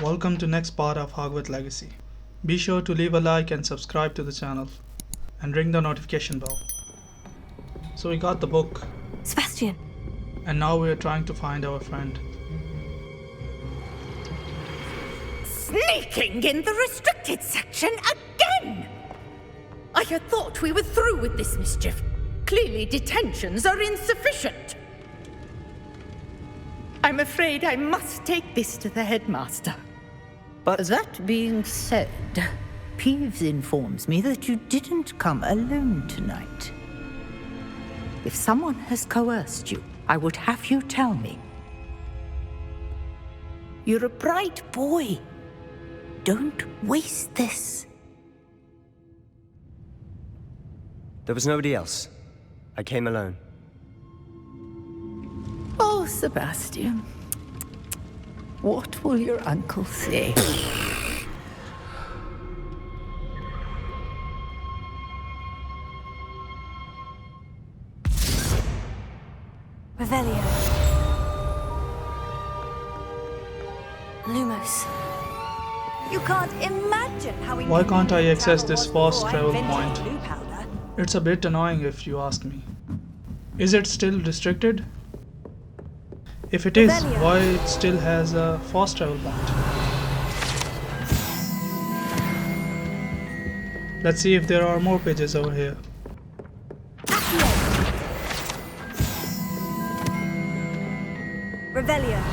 Welcome to next part of Hogwarts Legacy. Be sure to leave a like and subscribe to the channel and ring the notification bell. So we got the book Sebastian, and now we are trying to find our friend. Sneaking in the restricted section again! I had thought we were through with this mischief. Clearly detentions are insufficient. I'm afraid I must take this to the headmaster. But that being said, Peeves informs me that you didn't come alone tonight. If someone has coerced you, I would have you tell me. You're a bright boy. Don't waste this. There was nobody else. I came alone. Oh, Sebastian. What will your uncle say? Revelio. Lumos. You can't imagine how we Why can't I access this fast before I travel invented point? blue powder. It's a bit annoying if you ask me. Is it still restricted? If it is, why it still has a fast travel point? Let's see if there are more pages over here. Revelio.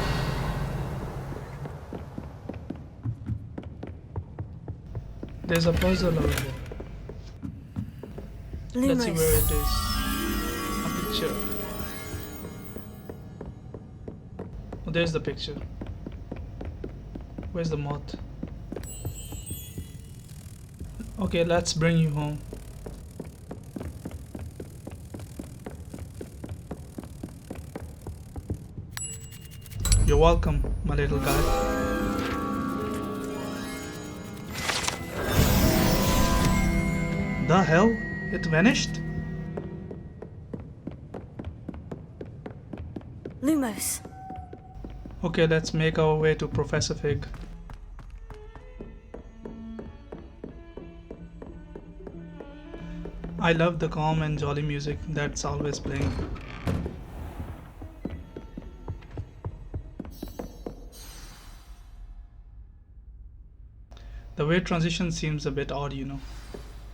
There's a puzzle over here. Let's see where it is. A picture. Oh, there's the picture. Where's the moth? Okay, let's bring you home. You're welcome, my little guy. The hell? It vanished? Lumos. Okay, let's make our way to Professor Fig. I love the calm and jolly music that's always playing. The way transition seems a bit odd, you know.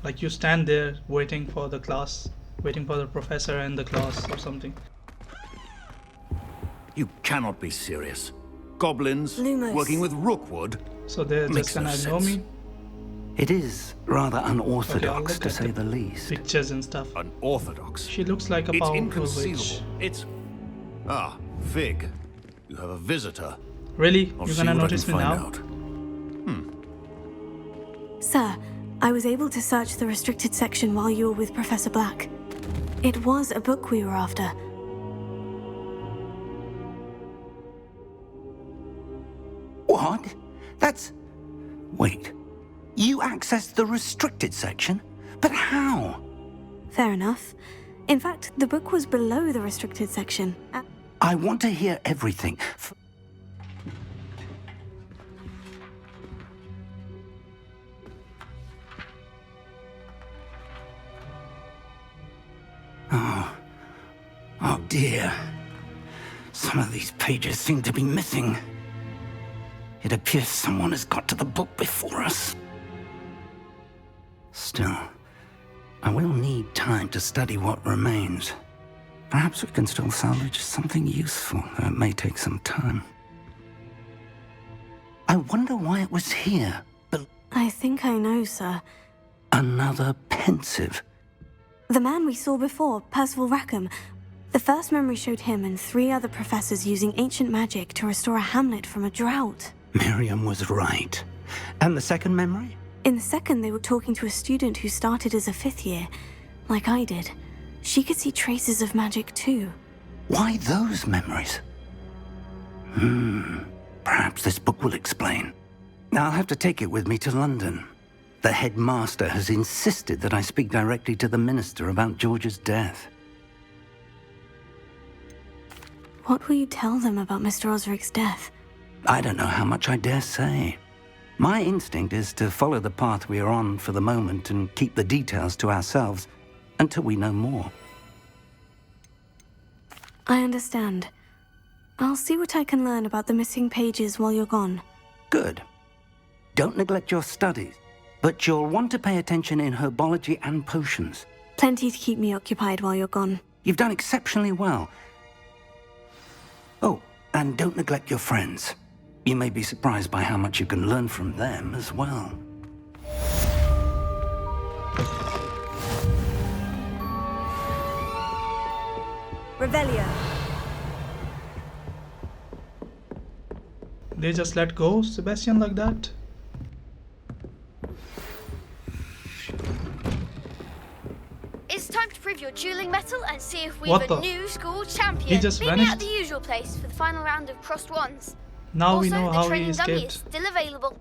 Like you stand there waiting for the class, waiting for the professor and the class or something. You cannot be serious. Goblins Lumos. working with Rookwood? So they're Makes just gonna no ignore sense. me? It is rather Okay, I'll unorthodox, look to at say the least. Pictures and stuff. Unorthodox. She looks like a It's powerful inconceivable. witch. It's... Ah, Fig. You have a visitor. Really? I'll You're see gonna what I notice can me find now? out. Sir, I was able to search the restricted section while you were with Professor Black. It was a book we were after. What? That's... Wait. You accessed the restricted section? But how? Fair enough. In fact, the book was below the restricted section. I want to hear everything. Oh dear. Some of these pages seem to be missing. It appears someone has got to the book before us. Still, I will need time to study what remains. Perhaps we can still salvage something useful, though it may take some time. I wonder why it was here, but I think I know, sir. another pensive. The man we saw before, Percival Rackham. The first memory showed him and 3 other professors using ancient magic to restore a hamlet from a drought. Miriam was right. And the second memory? In the second, they were talking to a student who started as a 5th year, like I did. She could see traces of magic too. Why those memories? Perhaps this book will explain. I'll have to take it with me to London. The headmaster has insisted that I speak directly to the minister about George's death. What will you tell them about Mr. Osric's death? I don't know how much I dare say. My instinct is to follow the path we are on for the moment and keep the details to ourselves until we know more. I understand. I'll see what I can learn about the missing pages while you're gone. Good. Don't neglect your studies, but you'll want to pay attention in herbology and potions. Plenty to keep me occupied while you're gone. You've done exceptionally well. Oh, and don't neglect your friends. You may be surprised by how much you can learn from them as well. Revelio. They just let go Sebastian like that? It's time to prove your dueling mettle and see if we've What a the? new school champion. He just Meet me vanished? at the usual place for the final round of crossed wands. Now we Also, know the how he training dummy is escaped. still available.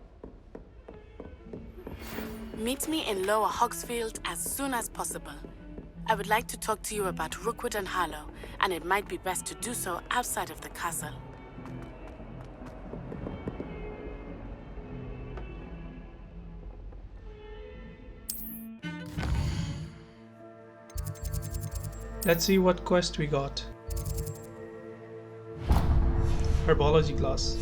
Meet me in Lower Hogsfield as soon as possible. I would like to talk to you about Rookwood and Harlow, and it might be best to do so outside of the castle. Let's see what quest we got. Herbology class.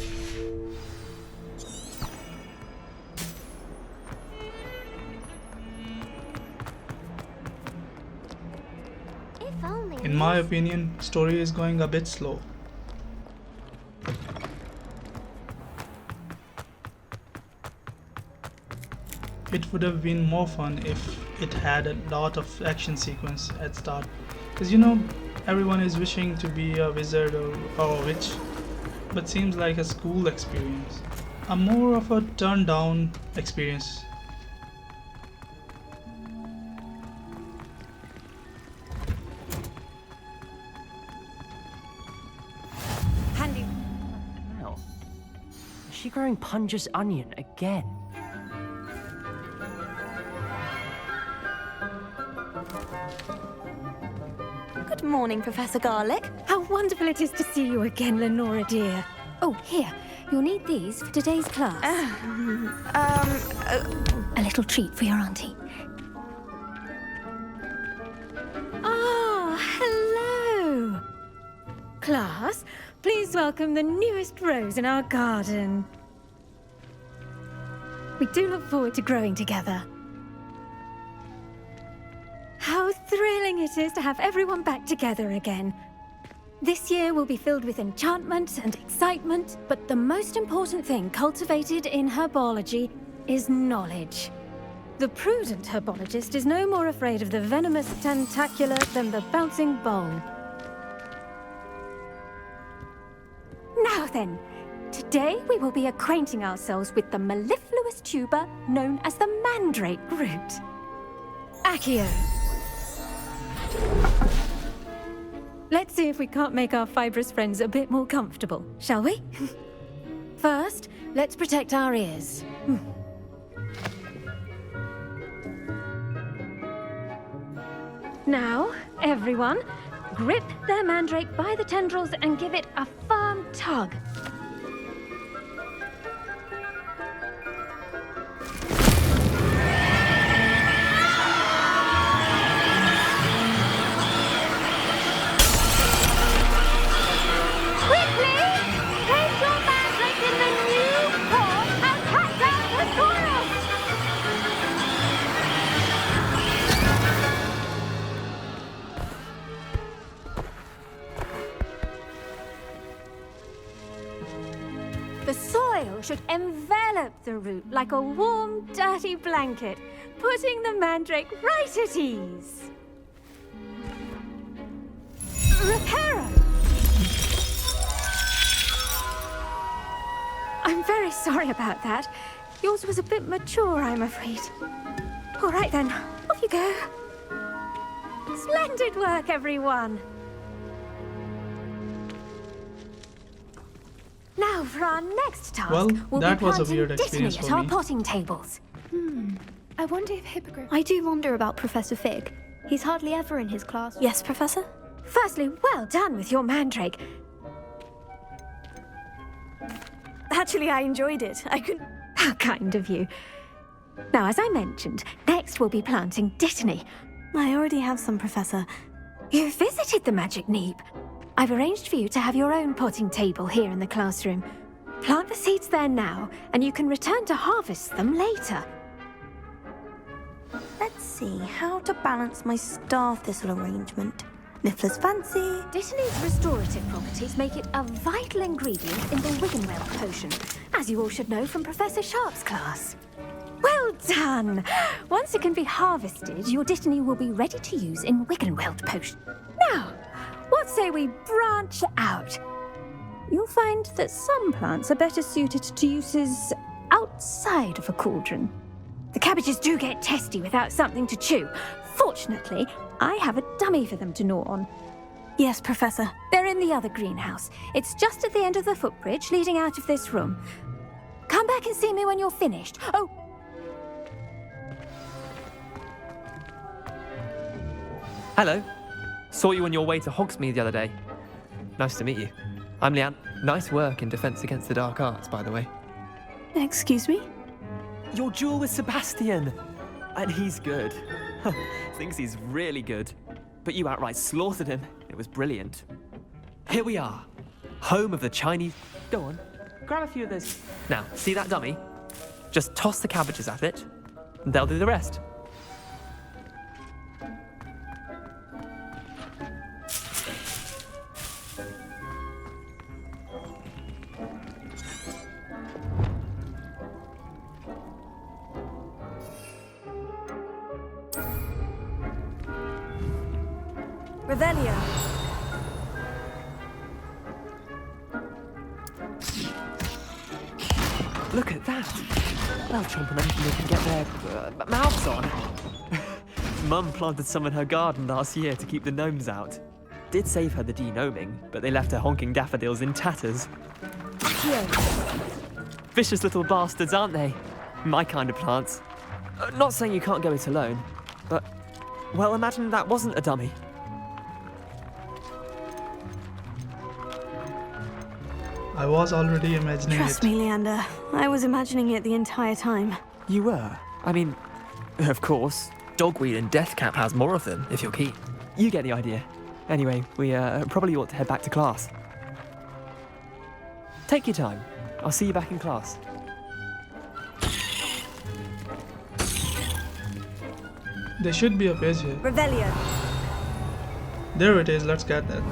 If only. In my opinion, story is going a bit slow. It would have been more fun if it had a lot of action sequence at start. Because you know, everyone is wishing to be a wizard or a witch, but seems like a school experience. A more of a turn down experience. Handy. Hell. Is she growing Punja's onion again? Good morning, Professor Garlick. How wonderful it is to see you again, Lenora dear. Oh, here. You'll need these for today's class. A little treat for your auntie. Ah, hello. Class, please welcome the newest rose in our garden. We do look forward to growing together. How thrilling it is to have everyone back together again. This year will be filled with enchantment and excitement, but the most important thing cultivated in herbology is knowledge. The prudent herbologist is no more afraid of the venomous tentacular than the bouncing bowl. Now then, today we will be acquainting ourselves with the mellifluous tuber known as the mandrake root. Accio. Let's see if we can't make our fibrous friends a bit more comfortable, shall we? First, let's protect our ears. Now, everyone, grip their mandrake by the tendrils and give it a firm tug. The soil should envelop the root like a warm, dirty blanket, putting the mandrake right at ease. Reparo! I'm very sorry about that. Yours was a bit mature, I'm afraid. All right then, off you go. Splendid work, everyone. Now for our next task, Well, we'll that be was a planting weird dittany experience at for our me. potting tables. I wonder if Hippogriff... I do wonder about Professor Fig. He's hardly ever in his class. Yes, Professor? Firstly, well done with your mandrake. Actually, I enjoyed it. I could... How kind of you. Now, as I mentioned, next we'll be planting Dittany. I already have some, Professor. You visited the Magic Neep. I've arranged for you to have your own potting table here in the classroom. Plant the seeds there now, and you can return to harvest them later. Let's see how to balance my star thistle arrangement. Niffler's fancy. Dittany's restorative properties make it a vital ingredient in the Wiggenweld potion, as you all should know from Professor Sharp's class. Well done! Once it can be harvested, your Dittany will be ready to use in Wiggenweld potion. Now, what say we branch out? You'll find that some plants are better suited to uses outside of a cauldron. The cabbages do get testy without something to chew. Fortunately, I have a dummy for them to gnaw on. Yes, Professor. They're in the other greenhouse. It's just at the end of the footbridge leading out of this room. Come back and see me when you're finished. Oh! Hello. Saw you on your way to Hogsmeade the other day. Nice to meet you. I'm Leanne. Nice work in Defense Against the Dark Arts, by the way. Excuse me? Your duel with Sebastian! And he's good. Thinks he's really good. But you outright slaughtered him. It was brilliant. Here we are. Home of the Chinese... Go on. Grab a few of those. Now, see that dummy? Just toss the cabbages at it, and they'll do the rest. Revelio. Look at that. They'll chomp on anything they can get their mouths on. Mum planted some in her garden last year to keep the gnomes out. Did save her the de-gnoming, but they left her honking daffodils in tatters. Vicious little bastards, aren't they? My kind of plants. Not saying you can't go it alone, but, well, imagine that wasn't a dummy. I was already imagining Trust me, Leander. I was imagining it the entire time. You were? I mean, of course. Dogweed and Deathcap has more of them, if you're keen. You get the idea. Anyway, we probably ought to head back to class. Take your time. I'll see you back in class. There should be a page here. Revelio. There it is, let's get that.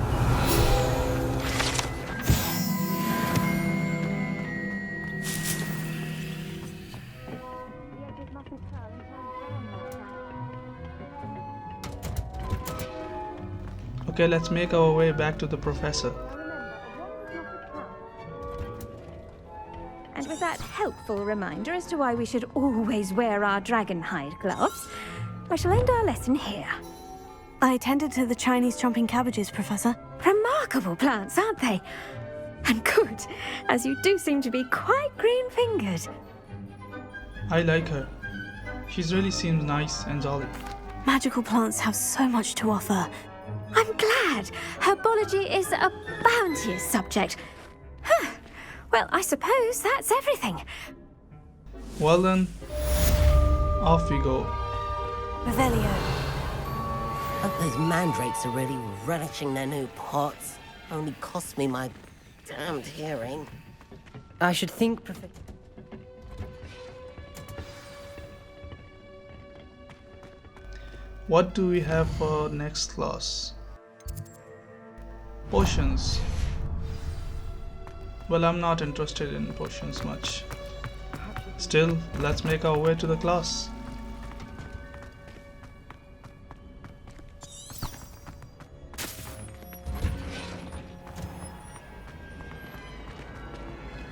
Okay, let's make our way back to the professor. And with that helpful reminder as to why we should always wear our dragon hide gloves, I shall end our lesson here. I tended to the Chinese chomping cabbages, Professor. Remarkable plants, aren't they? And good, as you do seem to be quite green-fingered. I like her. She really seems nice and jolly. Magical plants have so much to offer. I'm glad. Herbology is a bounteous subject. Huh. Well, I suppose that's everything. Well then, off we go. Revelio. Hope those mandrakes are really relishing their new pots. Only cost me my damned hearing. I should think... What do we have for next class? Potions. Well, I'm not interested in potions much. Still, let's make our way to the class.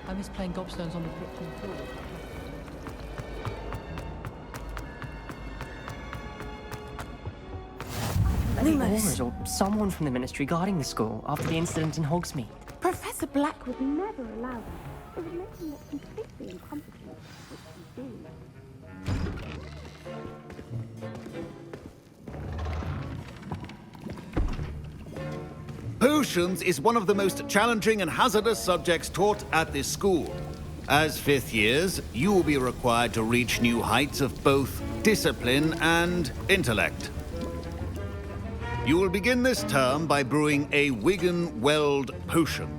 I miss playing gobstones on the floor. Lumos. Or someone from the Ministry guarding the school after the incident in Hogsmeade. Professor Black would never allow that. It would make him look completely incompetent, which he did. Potions is one of the most challenging and hazardous subjects taught at this school. As fifth years, you will be required to reach new heights of both discipline and intellect. You will begin this term by brewing a Wigan Weld potion.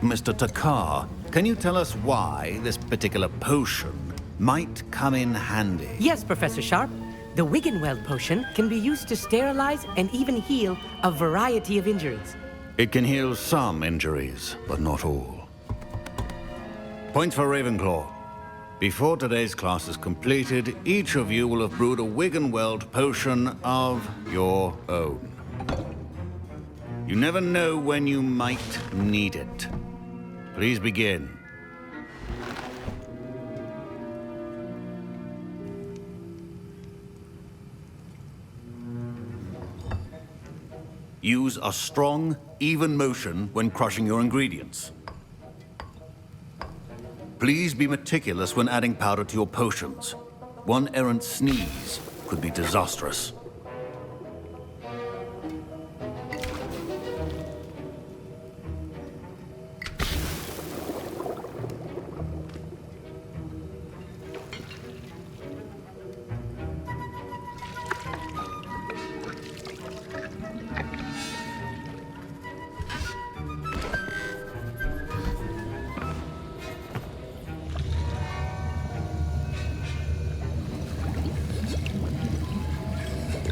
Mr. Takar, can you tell us why this particular potion might come in handy? Yes, Professor Sharp. The Wiggenweld potion can be used to sterilize and even heal a variety of injuries. It can heal some injuries, but not all. Points for Ravenclaw. Before today's class is completed, each of you will have brewed a Wiggenweld potion of your own. You never know when you might need it. Please begin. Use a strong, even motion when crushing your ingredients. Please be meticulous when adding powder to your potions. One errant sneeze could be disastrous.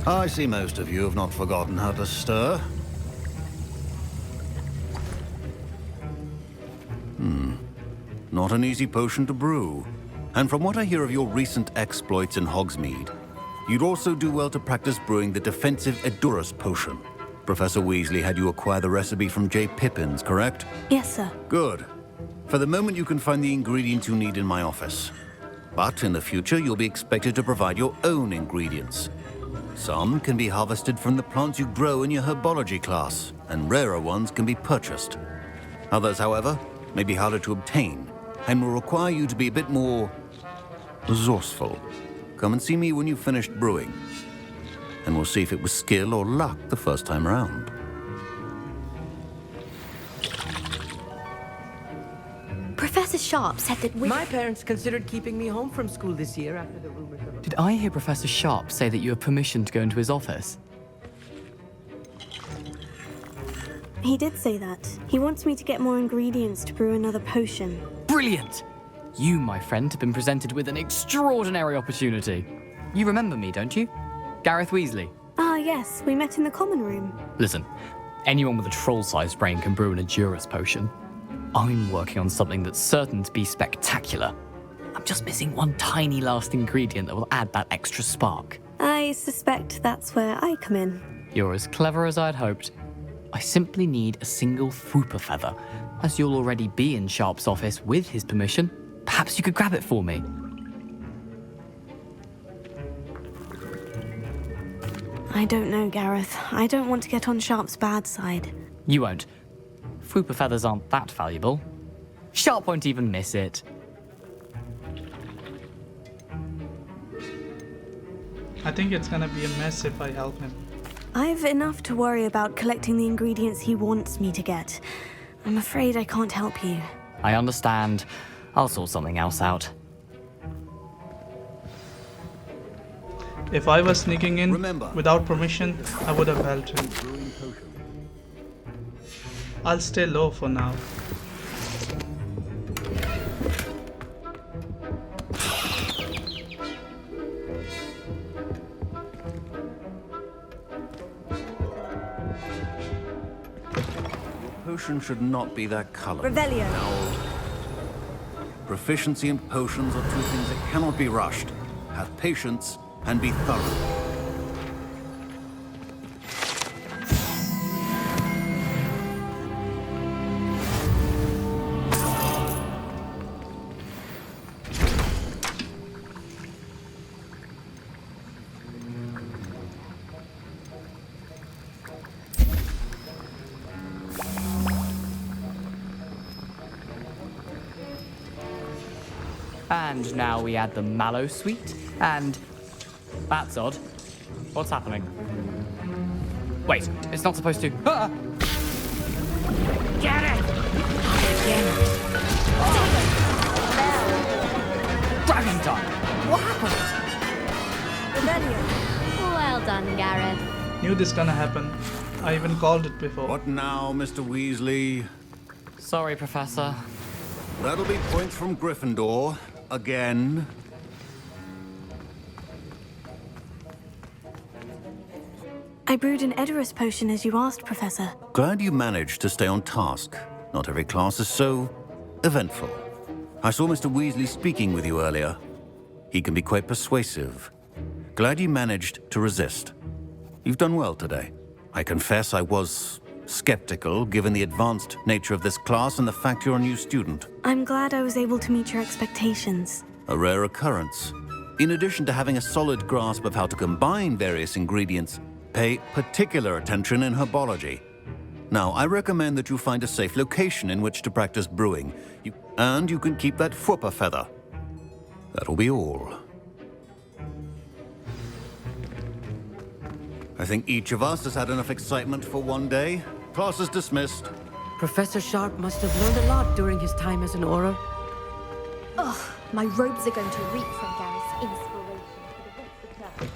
I see most of you have not forgotten how to stir. Not an easy potion to brew. And from what I hear of your recent exploits in Hogsmeade, you'd also do well to practice brewing the defensive Edurus potion. Professor Weasley had you acquire the recipe from J. Pippins, correct? Yes, sir. Good. For the moment, you can find the ingredients you need in my office. But in the future, you'll be expected to provide your own ingredients. Some can be harvested from the plants you grow in your Herbology class, and rarer ones can be purchased. Others, however, may be harder to obtain, and will require you to be a bit more resourceful. Come and see me when you've finished brewing, and we'll see if it was skill or luck the first time around. Professor Sharp said that we... My parents considered keeping me home from school this year after the rumors of... Did I hear Professor Sharp say that you have permission to go into his office? He did say that. He wants me to get more ingredients to brew another potion. Brilliant! You, my friend, have been presented with an extraordinary opportunity. You remember me, don't you? Gareth Weasley. Ah, yes. We met in the common room. Listen, anyone with a troll-sized brain can brew an Edurus potion. I'm working on something that's certain to be spectacular. I'm just missing one tiny last ingredient that will add that extra spark. I suspect that's where I come in. You're as clever as I'd hoped. I simply need a single Fwooper feather. As you'll already be in Sharp's office with his permission, perhaps you could grab it for me. I don't know, Gareth. I don't want to get on Sharp's bad side. You won't. Fwooper feathers aren't that valuable. Sharp won't even miss it. I think it's gonna be a mess if I help him. I've enough to worry about collecting the ingredients he wants me to get. I'm afraid I can't help you. I understand. I'll sort something else out. If I was sneaking in without permission, I would have helped him. I'll stay low for now. Potion should not be that color. Revelio. Now, proficiency in potions are two things that cannot be rushed. Have patience and be thorough. And now we add the mallow sweet, and... That's odd. What's happening? Wait, it's not supposed to... Ah! Get it! Dragon done! What happened? Well done, Gareth. Knew this gonna happen. I even called it before. What now, Mr. Weasley? Sorry, Professor. That'll be points from Gryffindor. Again. I brewed an Edorus potion as you asked, Professor. Glad you managed to stay on task. Not every class is so eventful. I saw Mr. Weasley speaking with you earlier. He can be quite persuasive. Glad you managed to resist. You've done well today. I confess I was skeptical, given the advanced nature of this class and the fact you're a new student. I'm glad I was able to meet your expectations. A rare occurrence. In addition to having a solid grasp of how to combine various ingredients, pay particular attention in herbology. Now, I recommend that you find a safe location in which to practice brewing, and you can keep that Fwooper feather. That'll be all. I think each of us has had enough excitement for one day. Class is dismissed. Professor Sharp must have learned a lot during his time as an Auror. Ugh, my robes are going to reek from Gareth's inspiration for the rest of term.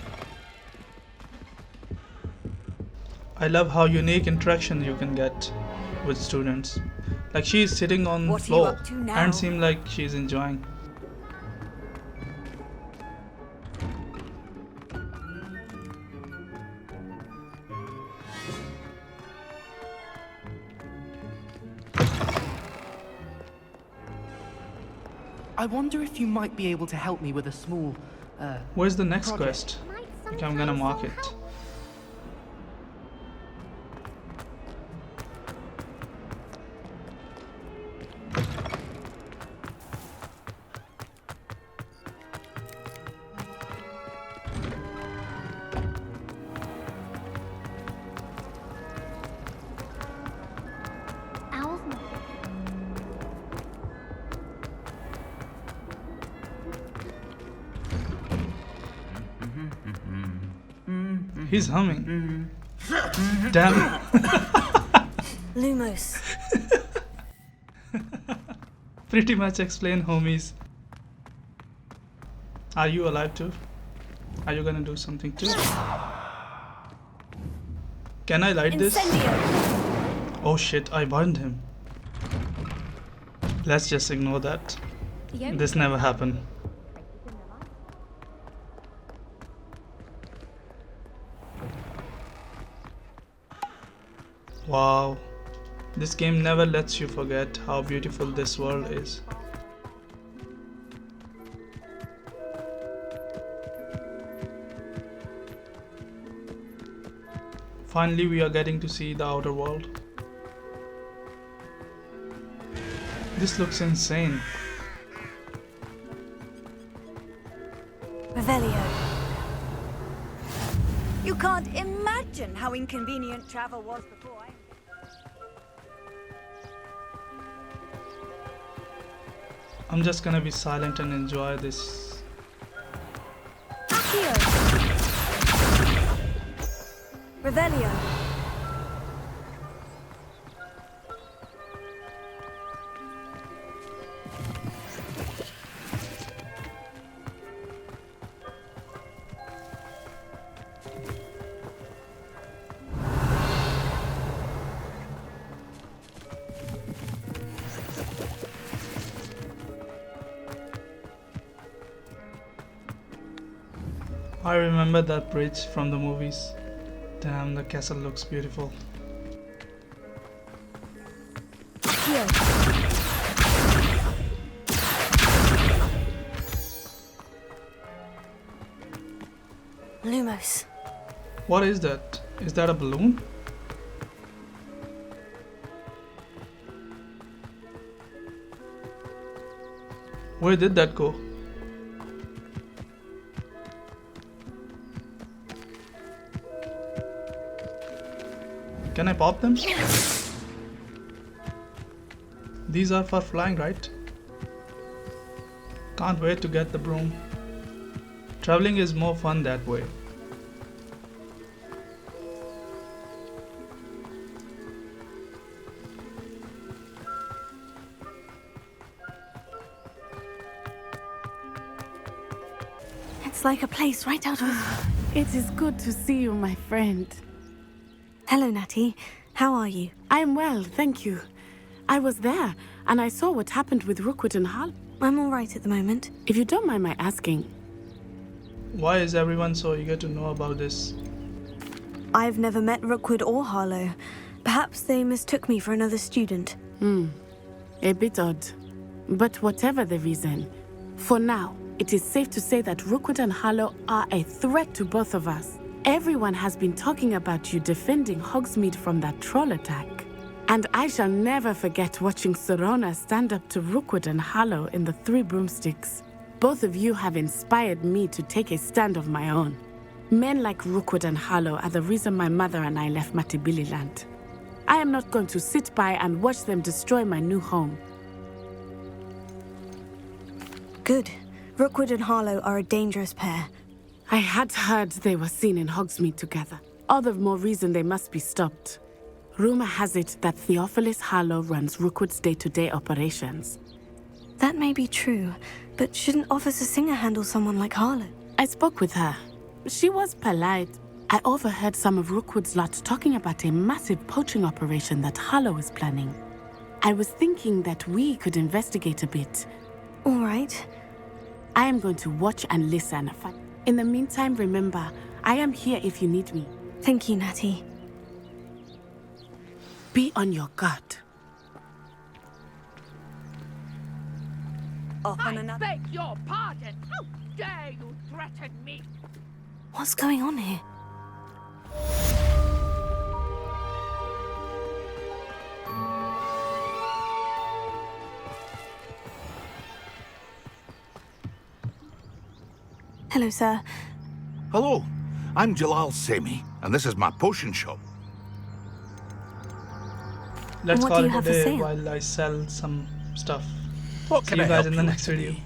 I love how unique interaction you can get with students. Like she's sitting on the floor and seem like she's enjoying. I wonder if you might be able to help me with a small, Where's the next project. quest? Okay, I'm gonna mark it. He's humming. Damn. Lumos. Pretty much explain, homies. Are you alive too? Are you gonna do something too? Can I light this? Oh shit, I burned him. Let's just ignore that. This never happened. Wow, this game never lets you forget how beautiful this world is. Finally, we are getting to see the outer world. This looks insane. Revelio. You can't imagine how inconvenient travel was before I... I'm just gonna be silent and enjoy this. Revelio. I remember that bridge from the movies. Damn, the castle looks beautiful. Lumos. What is that? Is that a balloon? Where did that go? Can I pop them? These are for flying, right? Can't wait to get the broom. Traveling is more fun that way. It's like a place right out of... It is good to see you, my friend. Hello, Natty. How are you? I'm well, thank you. I was there, and I saw what happened with Rookwood and Harlow. I'm all right at the moment. If you don't mind my asking... Why is everyone so eager to know about this? I've never met Rookwood or Harlow. Perhaps they mistook me for another student. A bit odd. But whatever the reason, for now, it is safe to say that Rookwood and Harlow are a threat to both of us. Everyone has been talking about you defending Hogsmeade from that troll attack. And I shall never forget watching Serona stand up to Rookwood and Harlow in the Three Broomsticks. Both of you have inspired me to take a stand of my own. Men like Rookwood and Harlow are the reason my mother and I left Mattibililand. I am not going to sit by and watch them destroy my new home. Good. Rookwood and Harlow are a dangerous pair. I had heard they were seen in Hogsmeade together. All the more reason they must be stopped. Rumor has it that Theophilus Harlow runs Rookwood's day-to-day operations. That may be true, but shouldn't Officer Singer handle someone like Harlow? I spoke with her. She was polite. I overheard some of Rookwood's lot talking about a massive poaching operation that Harlow is planning. I was thinking that we could investigate a bit. All right. I am going to watch and listen. In the meantime, remember, I am here if you need me. Thank you, Natty. Be on your guard. I beg your pardon. How dare you threaten me? What's going on here? Hello, sir. Hello, I'm Jalal Semi, and this is my potion shop. Let's What call do it you a have for day sale? while I sell some stuff. What See can you I guys help in the you next with video. today?